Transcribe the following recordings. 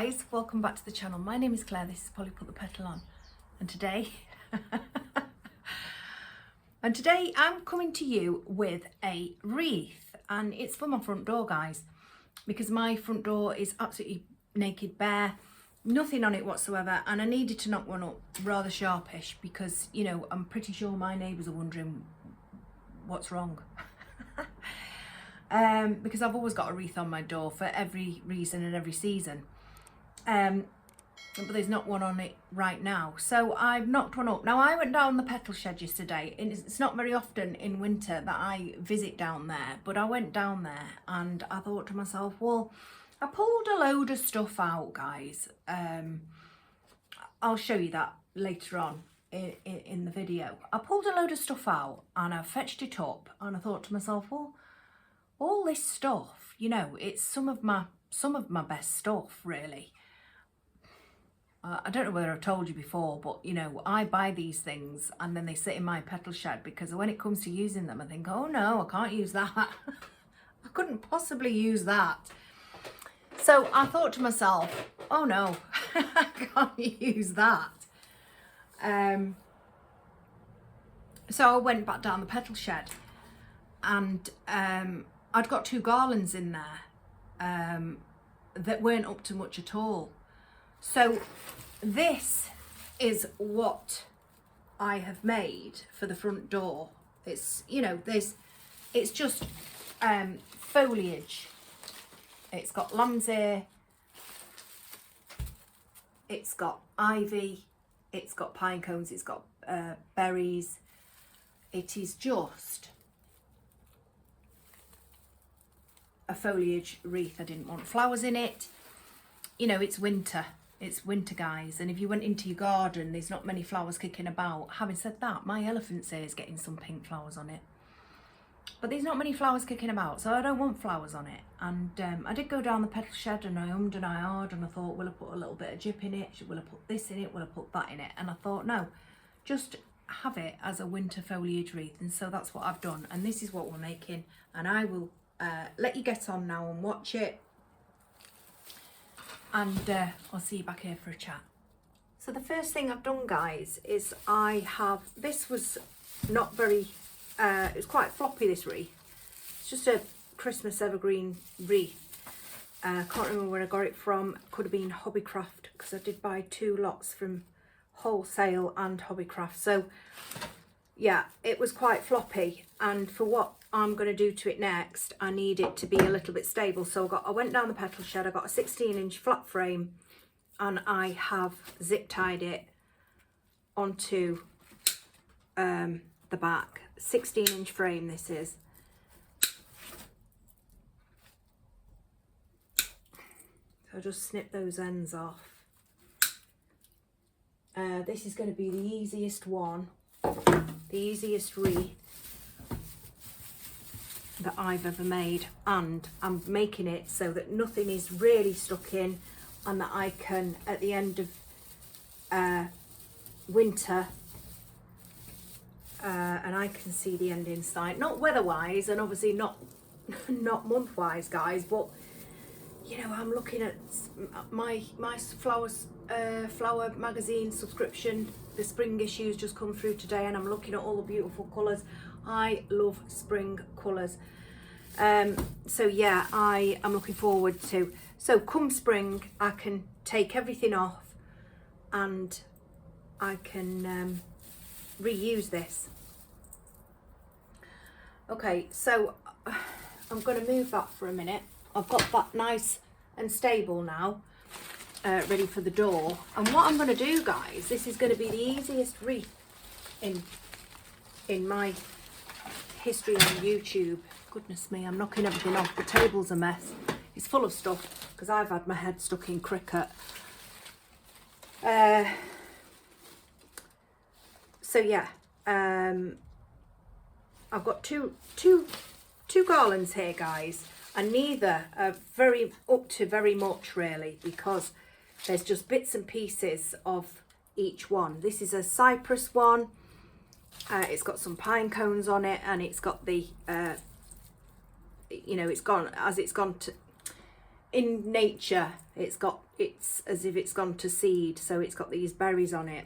guys, welcome back to the channel. My name is Claire, this is Polly Put the Petal On, and today I'm coming to you with a wreath, and it's for my front door, guys, because my front door is absolutely naked, bare, nothing on it whatsoever, and I needed to knock one up rather sharpish because, you know, I'm pretty sure my neighbours are wondering what's wrong. Because I've always got a wreath on my door for every reason and every season, but there's not one on it right now, so I've knocked one up. Now, I went down the Petal shed yesterday, and it's not very often in winter that I visit down there, but I went down there and I thought to myself, well, I pulled a load of stuff out, guys. I'll show you that later on in the video. I pulled a load of stuff out and I fetched it up, and I thought to myself, well, all this stuff, you know, it's some of my best stuff, really. I don't know whether I've told you before, but, you know, I buy these things and then they sit in my Petal shed because when it comes to using them, I think, oh no, I can't use that. I couldn't possibly use that. So I thought to myself, oh no, I can't use that. So I went back down the Petal shed, and I'd got 2 garlands in there that weren't up to much at all. So this is what I have made for the front door. It's, you know, it's just foliage. It's got lamb's ear, it's got ivy, it's got pine cones, it's got berries. It is just a foliage wreath. I didn't want flowers in it. You know, it's winter, guys, and if you went into your garden, there's not many flowers kicking about. Having said that, my elephant's ear is getting some pink flowers on it, but there's not many flowers kicking about, so I don't want flowers on it. And I did go down the Petal shed and I hummed and I hawed, and I thought, will I put a little bit of gyp in it? Will I put this in it? Will I put that in it? And I thought, no, just have it as a winter foliage wreath. And so that's what I've done, and this is what we're making, and I will let you get on now and watch it, and I'll see you back here for a chat. So the first thing I've done, guys, is this was not very, it was quite floppy, this wreath. It's just a Christmas evergreen wreath. I can't remember where I got it from. It could have been Hobbycraft, because I did buy 2 lots from wholesale and Hobbycraft. So yeah, it was quite floppy, and for what I'm going to do to it next, I need it to be a little bit stable. So I went down the Petal shed, I got a 16-inch flat frame, and I have zip tied it onto the back. 16-inch frame this is. So I'll just snip those ends off. This is going to be the easiest one, the easiest wreath that I've ever made, and I'm making it so that nothing is really stuck in, and that I can, at the end of winter, and I can see the end in sight, not weather-wise, and obviously not month-wise, guys, but you know, I'm looking at my flower magazine subscription. The spring issue's just come through today, and I'm looking at all the beautiful colours. I love spring colours. So yeah, I am looking forward to, so come spring I can take everything off and I can reuse this. Okay, so I'm going to move that for a minute. I've got that nice and stable now, ready for the door. And what I'm going to do, guys, this is going to be the easiest wreath in my history on YouTube. Goodness me, I'm knocking everything off. The table's a mess. It's full of stuff because I've had my head stuck in cricket. So yeah, I've got two garlands here, guys, and neither are very up to very much really, because there's just bits and pieces of each one. This is a cypress one. It's got some pine cones on it, and it's got the you know, it's gone to in nature, it's as if it's gone to seed, so it's got these berries on it.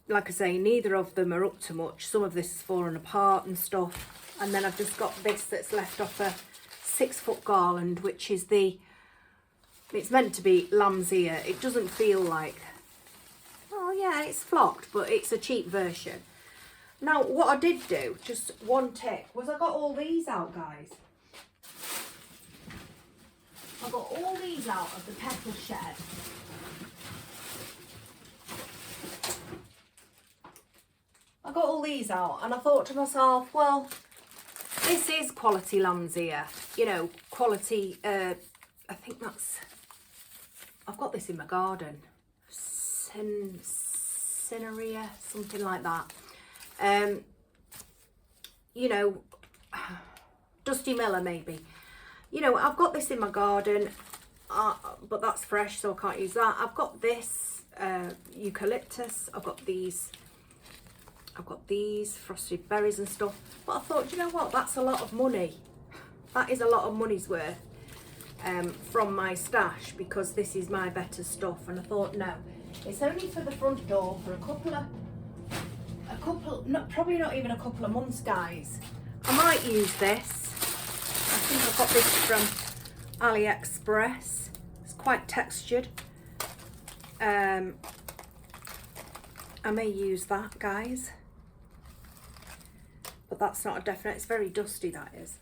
Like I say, neither of them are up to much. Some of this is falling apart and stuff, and then I've just got this that's left off a 6-foot garland, which is it's meant to be lamb's ear. It doesn't feel like, oh yeah, it's flocked, but it's a cheap version. Now what I did do, just one tick, was I got all these out, guys. I got all these out of the Petal shed. I got all these out and I thought to myself, well, this is quality lamb's ear, you know, quality, I think that's, I've got this in my garden, cinerea, something like that. You know, Dusty Miller maybe. You know, I've got this in my garden, but that's fresh, so I can't use that. I've got this eucalyptus. I've got these frosted berries and stuff. But I thought, you know what? That's a lot of money. That is a lot of money's worth from my stash, because this is my better stuff. And I thought, no, it's only for the front door for a couple, probably not even a couple of months, guys. I might use this. I think I got this from AliExpress. It's quite textured. I may use that, guys, but that's not a definite. It's very dusty, that is.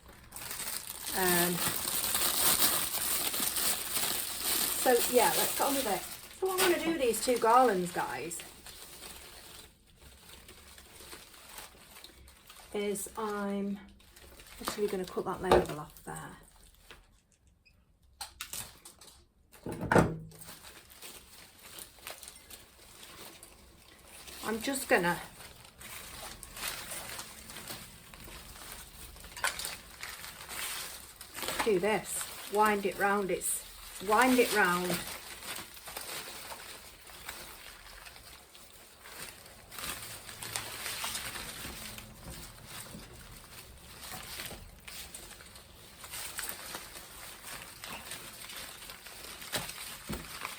So yeah, let's get on with it. So I'm going to do these 2 garlands, guys, is I'm actually going to cut that label off there. I'm just going to do this, wind it round, wind it round.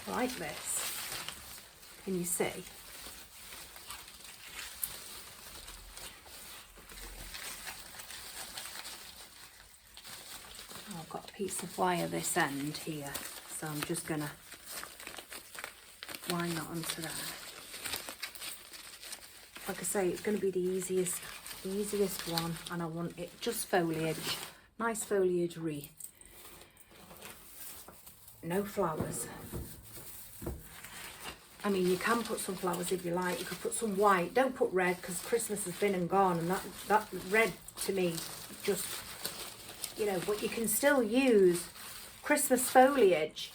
Like this. Can you see? I've got a piece of wire this end here, so I'm just gonna wind that onto there. Like I say, it's going to be the easiest one, and I want it just foliage, nice foliage wreath, no flowers. I mean, you can put some flowers if you like. You could put some white. Don't put red, because Christmas has been and gone, and that red to me just, you know, but you can still use Christmas foliage,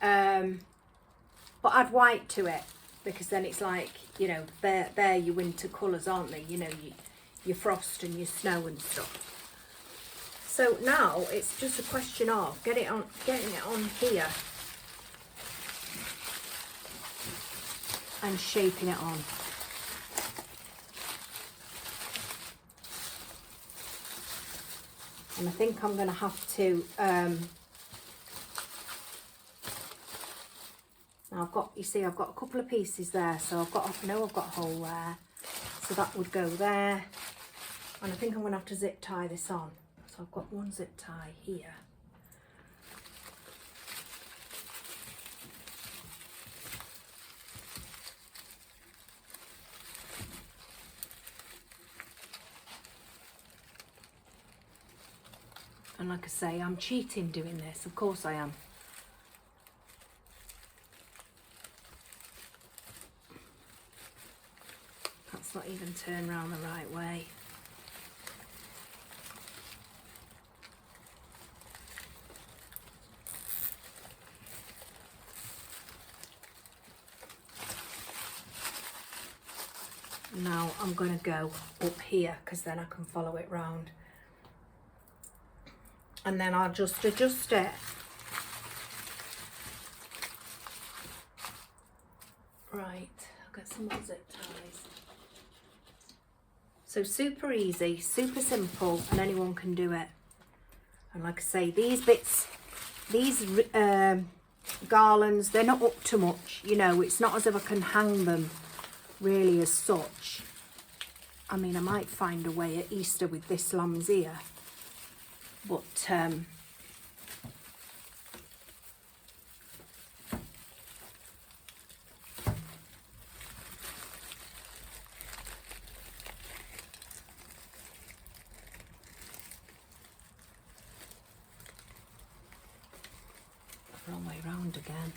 but add white to it, because then it's like, you know, they're your winter colours, aren't they? You know, your frost and your snow and stuff. So now it's just a question of getting it on here and shaping it on. And I think I'm going to have to, now I've got, you see, I've got a couple of pieces there, so I've got, I know I've got a hole there, so that would go there, and I think I'm going to have to zip tie this on. So I've got one zip tie here. And like I say, I'm cheating doing this, of course I am. That's not even turned round the right way. Now I'm going to go up here, because then I can follow it round. And then I'll just adjust it. Right, I'll get some more zip ties. So super easy, super simple, and anyone can do it. And like I say, these bits, these garlands, they're not up to much, you know. It's not as if I can hang them really as such. I mean, I might find a way at Easter with this lamb's ear, but wrong way round again.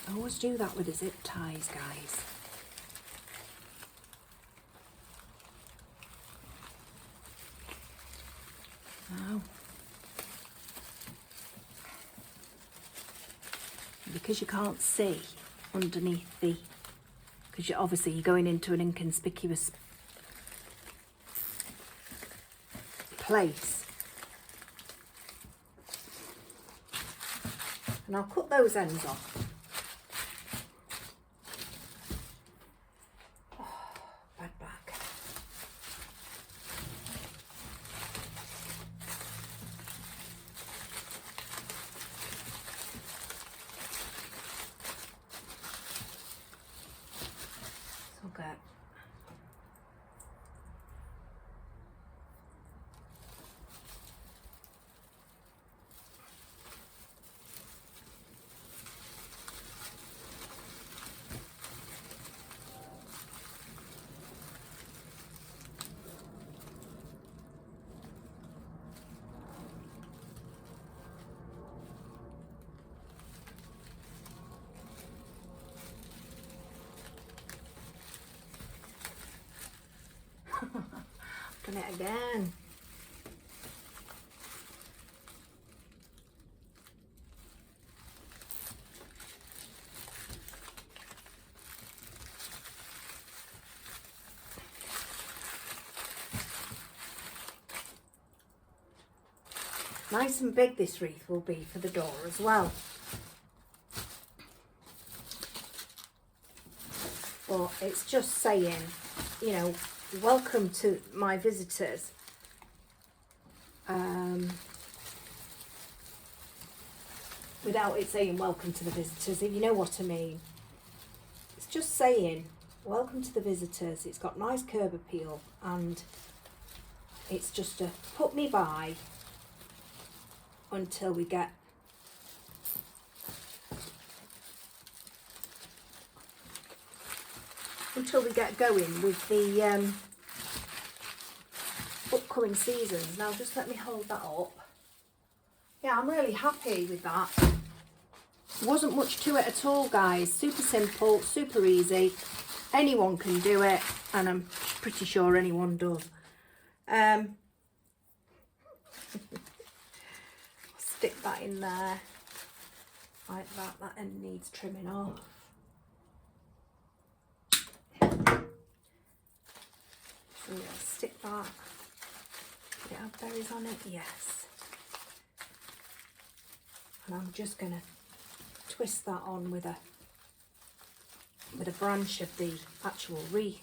I always do that with the zip ties, guys. Now, because you can't see underneath the, because you're obviously going into an inconspicuous place. And I'll cut those ends off. Oh, bad back. So good. Done it again. Nice and big this wreath will be for the door as well. But it's just saying, you know, welcome to my visitors. Without it saying welcome to the visitors, if you know what I mean. It's just saying welcome to the visitors. It's got nice curb appeal, and it's just to put me by until we get going with the upcoming seasons. Now just let me hold that up. Yeah, I'm really happy with that. Wasn't much to it at all, guys. Super simple, super easy. Anyone can do it, and I'm pretty sure anyone does. Stick that in there like that. That end needs trimming off. So yeah, stick that. Did it have berries on it? Yes. And I'm just gonna twist that on with a branch of the actual wreath.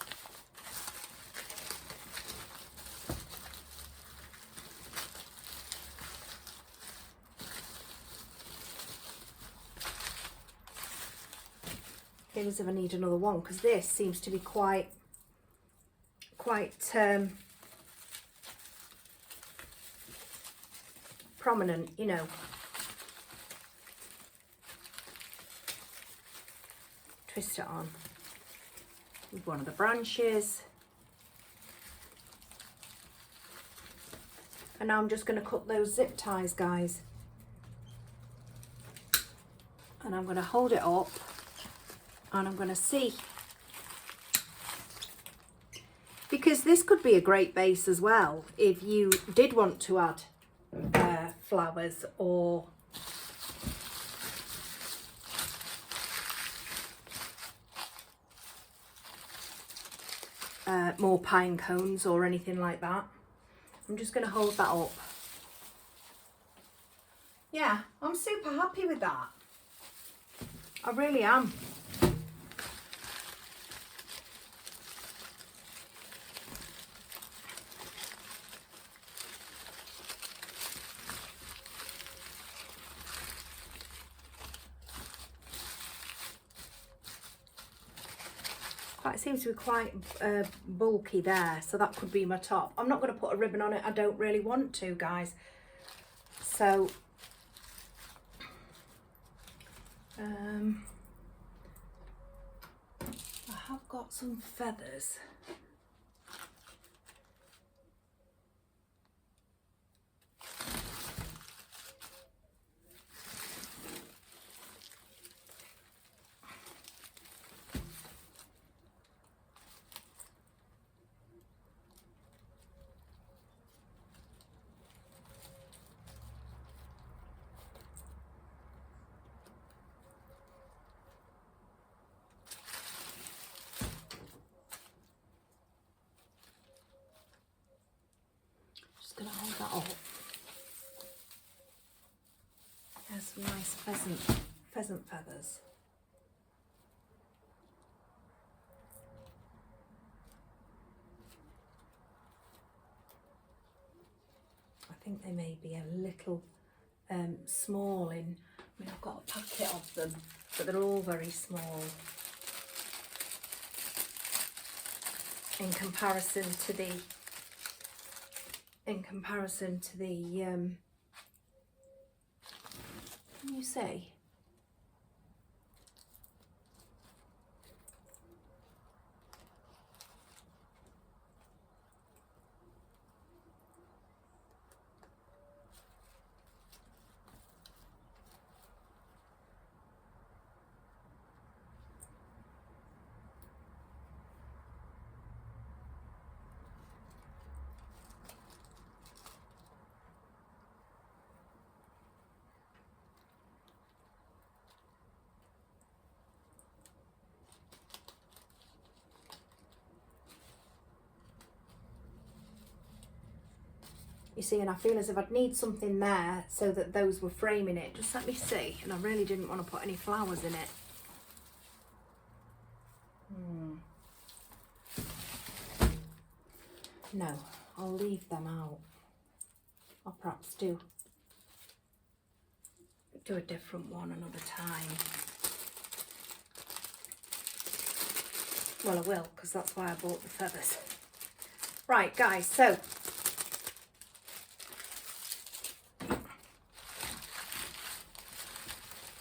Here's if I need another one, because this seems to be quite prominent, you know. Twist it on with one of the branches. And now I'm just going to cut those zip ties, guys. And I'm going to hold it up, and I'm going to see, because this could be a great base as well if you did want to add flowers or more pine cones or anything like that. I'm just going to hold that up. Yeah, I'm super happy with that. I really am. It seems to be quite bulky there, so that could be my top. I'm not going to put a ribbon on it. I don't really want to, guys. So, I have got some feathers. Just going to hold that up. There's some nice pheasant feathers. I think they may be a little small in, I mean, I've got a packet of them, but they're all very small in comparison to the can you see? You see, and I feel as if I'd need something there so that those were framing it. Just let me see. And I really didn't want to put any flowers in it. No, I'll leave them out. I'll perhaps do a different one another time. Well, I will, because that's why I bought the feathers. Right, guys, so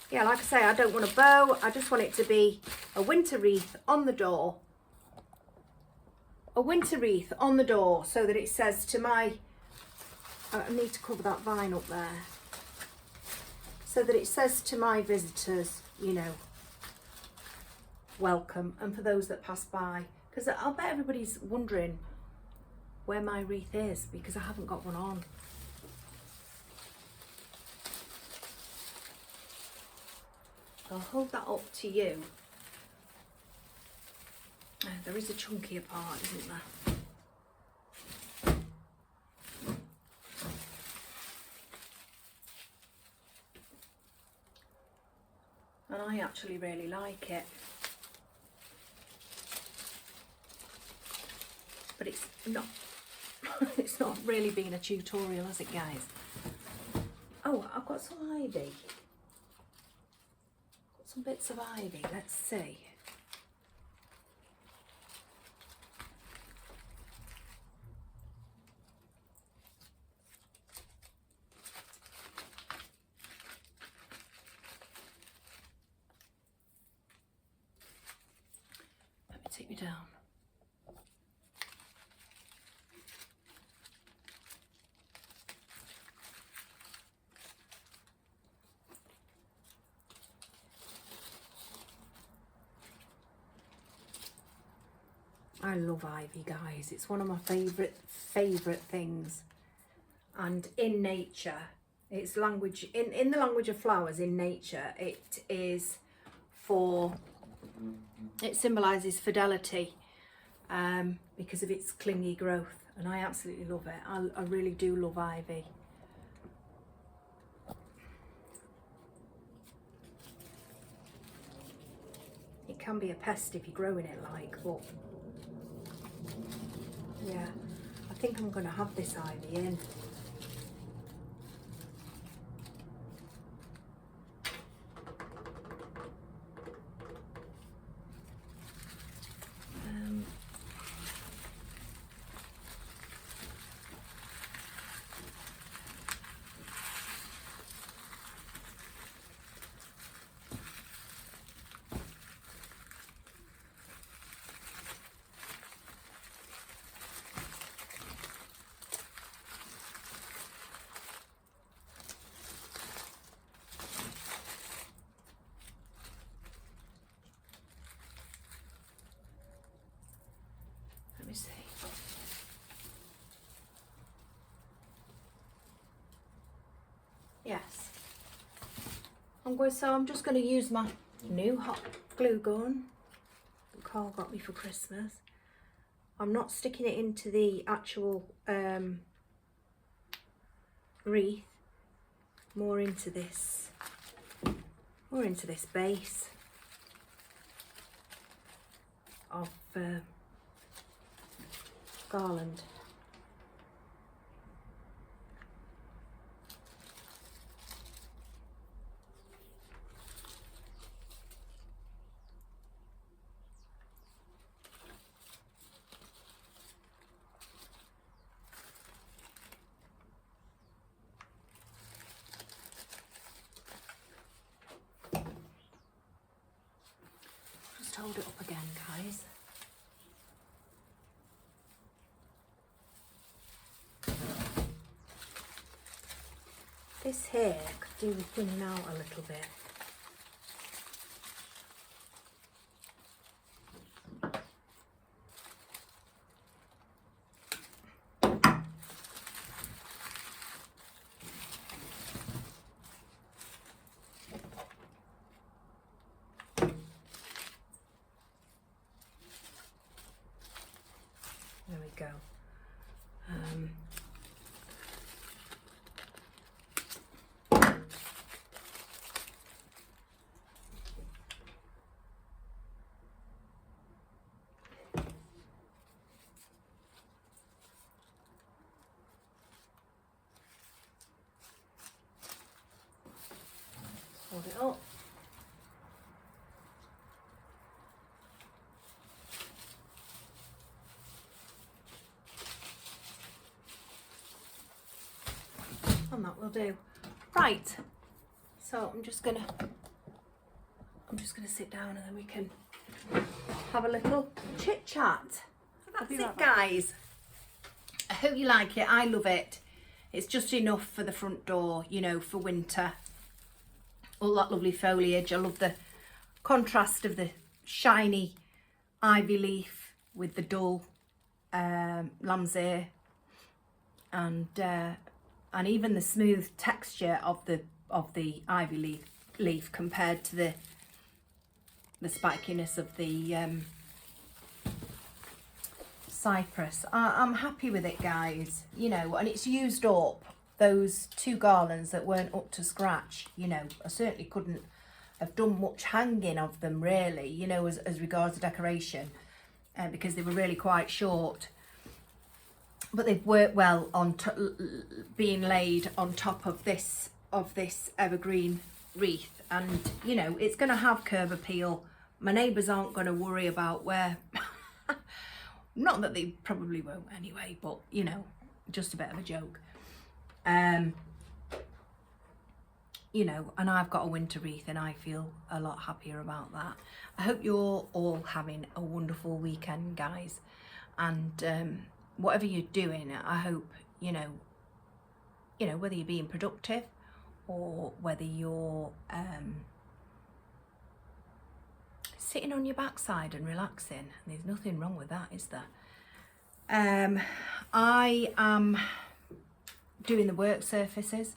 yeah, like I say, I don't want a bow. I just want it to be a winter wreath on the door. A winter wreath on the door so that it says to my, I need to cover that vine up there. So that it says to my visitors, you know, welcome. And for those that pass by, because I'll bet everybody's wondering where my wreath is because I haven't got one on. I'll hold that up to you. There is a chunkier part, isn't there? And I actually really like it. But it's not it's not really been a tutorial, has it, guys? Oh, I've got some ivy. Some bits of ivy, let's see. Let me take you down. I love ivy, guys. It's one of my favourite things. And in nature, it's language, in the language of flowers, in nature, it symbolises fidelity because of its clingy growth. And I absolutely love it. I really do love ivy. It can be a pest if you're growing it but yeah, I think I'm going to have this ivy in. Yes. So I'm just going to use my new hot glue gun that Carl got me for Christmas. I'm not sticking it into the actual wreath, more into this base of garland. Just hold it up again, guys. This here could do with thinning out a little bit. There we go. Hold it up. And that will do. Right. So I'm just gonna sit down and then we can have a little chit chat. That's it, guys. I hope you like it. I love it. It's just enough for the front door, you know, for winter. All that lovely foliage. I love the contrast of the shiny ivy leaf with the dull lamb's ear, and even the smooth texture of the ivy leaf compared to the spikiness of the cypress. I'm happy with it, guys, you know, and it's used up those 2 garlands that weren't up to scratch. You know, I certainly couldn't have done much hanging of them really, you know, as regards to decoration, because they were really quite short, but they've worked well on being laid on top of this evergreen wreath. And you know, it's going to have curb appeal. My neighbours aren't going to worry about where not that they probably won't anyway, but you know, just a bit of a joke. You know, and I've got a winter wreath and I feel a lot happier about that. I hope you're all having a wonderful weekend, guys, and whatever you're doing, I hope you know whether you're being productive or whether you're sitting on your backside and relaxing. There's nothing wrong with that, is there? I am doing the work surfaces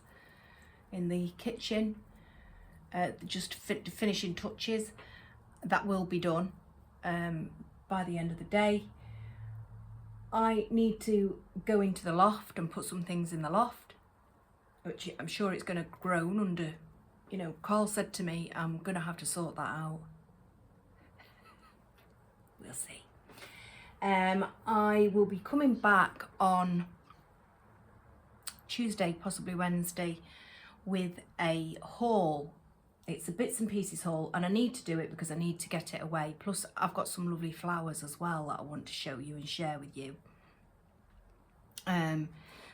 in the kitchen, just finishing touches. That will be done by the end of the day. I need to go into the loft and put some things in the loft, which I'm sure it's going to groan under, you know, Carl said to me, I'm going to have to sort that out. We'll see. I will be coming back on Tuesday, possibly Wednesday, with a haul. It's a bits and pieces haul, and I need to do it because I need to get it away. Plus I've got some lovely flowers as well that I want to show you and share with you.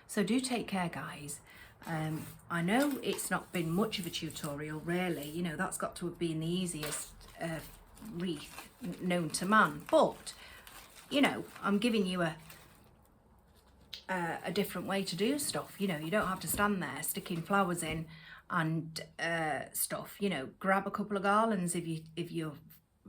So do take care, guys. I know it's not been much of a tutorial really, you know, that's got to have been the easiest wreath known to man, but you know, I'm giving you a different way to do stuff. You know, you don't have to stand there sticking flowers in and stuff. You know, grab a couple of garlands if you're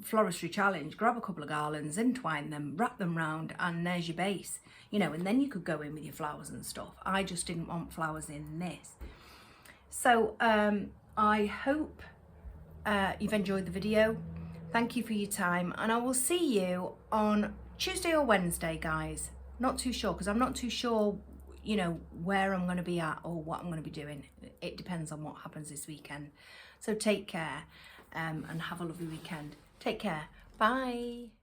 floristry challenge, grab a couple of garlands, entwine them, wrap them round, and there's your base, you know, and then you could go in with your flowers and stuff. I just didn't want flowers in this. So I hope you've enjoyed the video. Thank you for your time, and I will see you on Tuesday or Wednesday, guys. Not too sure, because I'm not too sure, you know, where I'm going to be at or what I'm going to be doing. It depends on what happens this weekend. So take care, and have a lovely weekend. Take care. Bye.